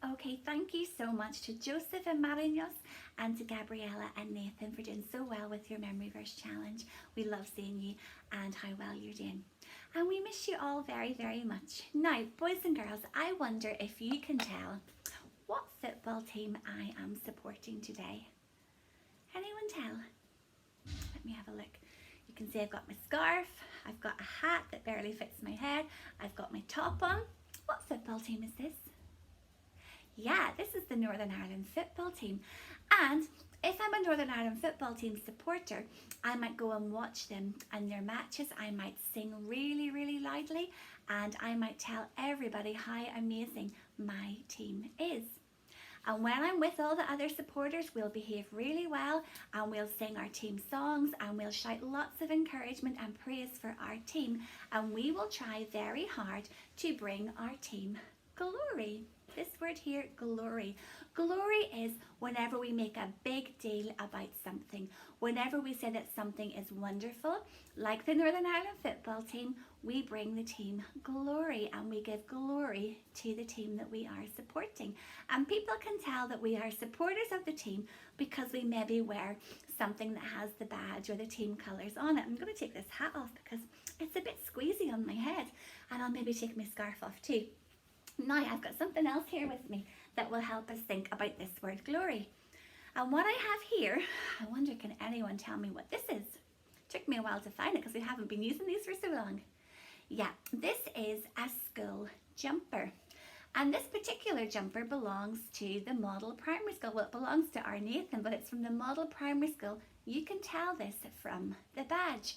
Okay, thank you so much to Joseph and Marinos and to Gabriella and Nathan for doing so well with your memory verse challenge. We love seeing you and how well you're doing. And we miss you all very, very much. Now, boys and girls, I wonder if you can tell what football team I am supporting today. Anyone tell? Let me have a look. You can see I've got my scarf, I've got a hat that barely fits my head, I've got my top on. What football team is this? Yeah, this is the Northern Ireland football team. And if I'm a Northern Ireland football team supporter, I might go and watch them and their matches. I might sing really, really loudly, and I might tell everybody how amazing my team is. And when I'm with all the other supporters, we'll behave really well and we'll sing our team songs and we'll shout lots of encouragement and praise for our team. And we will try very hard to bring our team glory. This word here, glory. Glory is whenever we make a big deal about something. Whenever we say that something is wonderful, like the Northern Ireland football team, we bring the team glory and we give glory to the team that we are supporting. And people can tell that we are supporters of the team because we maybe wear something that has the badge or the team colours on it. I'm going to take this hat off because it's a bit squeezy on my head, and I'll maybe take my scarf off too. Now I've got something else here with me that will help us think about this word glory. And what I have here, I wonder can anyone tell me what this is? Took me a while to find it because we haven't been using these for so long. Yeah, this is a school jumper. And this particular jumper belongs to the Model Primary School. Well, it belongs to our Nathan, but it's from the Model Primary School. You can tell this from the badge.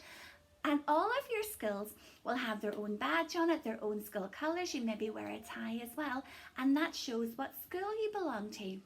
And all of your schools will have their own badge on it, their own school colours. You maybe wear a tie as well, and that shows what school you belong to.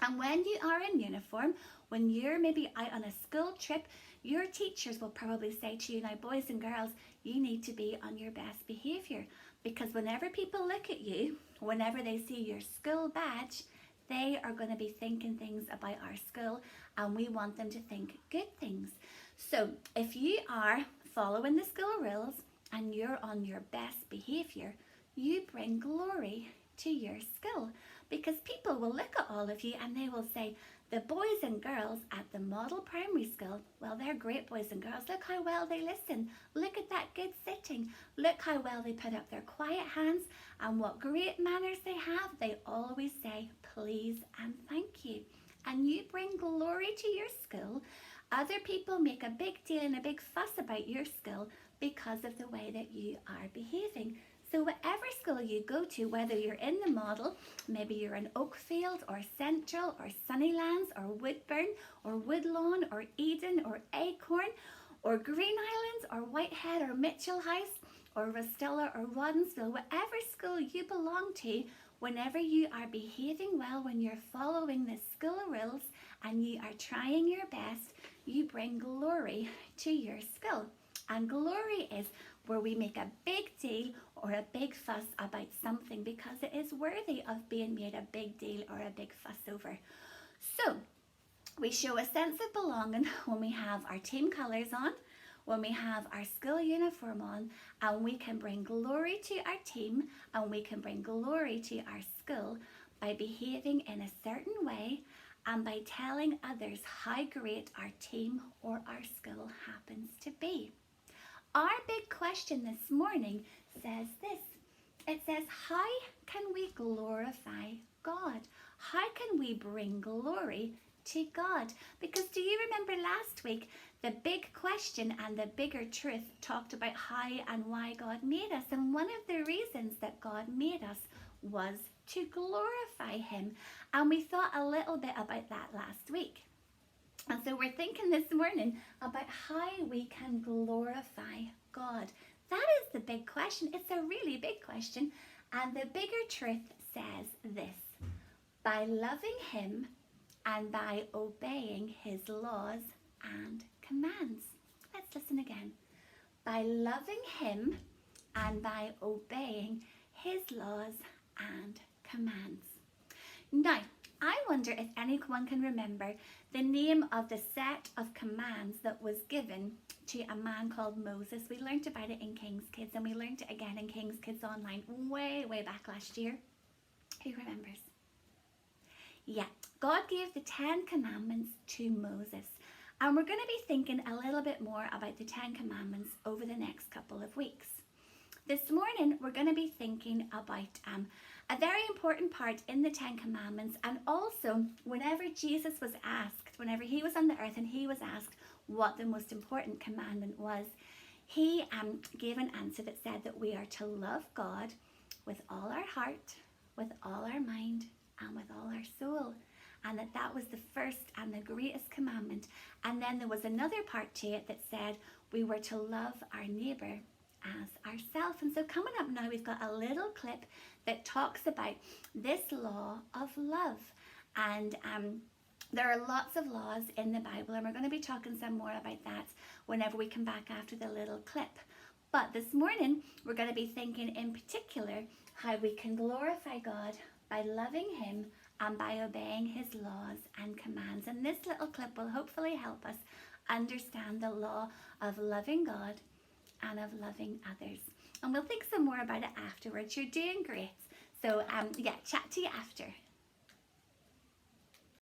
And when you are in uniform, when you're maybe out on a school trip, your teachers will probably say to you, now boys and girls, you need to be on your best behaviour, because whenever people look at you, whenever they see your school badge, they are going to be thinking things about our school, and we want them to think good things. So if you are following the school rules and you're on your best behaviour, you bring glory to your school, because people will look at all of you and they will say, the boys and girls at the Model Primary School, well, they're great boys and girls. Look how well they listen. Look at that good sitting. Look how well they put up their quiet hands and what great manners they have. They always say please and thank you. And you bring glory to your school. Other people make a big deal and a big fuss about your school because of the way that you are behaving. So whatever school you go to, whether you're in the Model, maybe you're in Oakfield or Central or Sunnylands or Woodburn or Woodlawn or Eden or Acorn or Green Islands or Whitehead or Mitchell House or Rostilla or Waddensville, whatever school you belong to, whenever you are behaving well, when you're following the school rules and you are trying your best, you bring glory to your school. And glory is where we make a big deal or a big fuss about something because it is worthy of being made a big deal or a big fuss over. So we show a sense of belonging when we have our team colours on, when we have our school uniform on, and we can bring glory to our team and we can bring glory to our school by behaving in a certain way and by telling others how great our team or our school happens to be. Our big question this morning says this. It says, how can we glorify God? How can we bring glory to God? Because do you remember last week, the big question and the bigger truth talked about how and why God made us. And one of the reasons that God made us was to glorify Him. And we thought a little bit about that last week. And so we're thinking this morning about how we can glorify God. That is the big question. It's a really big question. And the bigger truth says this: by loving Him and by obeying His laws and commands. Let's listen again. By loving Him and by obeying His laws and commands. Now, I wonder if anyone can remember the name of the set of commands that was given to a man called Moses. We learnt about it in King's Kids, and we learnt it again in King's Kids Online way back last year. Who remembers? Yeah, God gave the 10 Commandments to Moses. And we're going to be thinking a little bit more about the 10 Commandments over the next couple of weeks. This morning, we're going to be thinking about a very important part in the 10 Commandments, and also whenever Jesus was asked, whenever he was on the earth and he was asked what the most important commandment was, he gave an answer that said that we are to love God with all our heart, with all our mind, and with all our soul. And that was the first and the greatest commandment. And then there was another part to it that said we were to love our neighbour as ourselves. And so coming up now, we've got a little clip that talks about this law of love. And there are lots of laws in the Bible, and we're going to be talking some more about that whenever we come back after the little clip. But this morning, we're going to be thinking in particular how we can glorify God by loving him and by obeying his laws and commands. And this little clip will hopefully help us understand the law of loving God and of loving others. And we'll think some more about it afterwards. You're doing great. So yeah, chat to you after.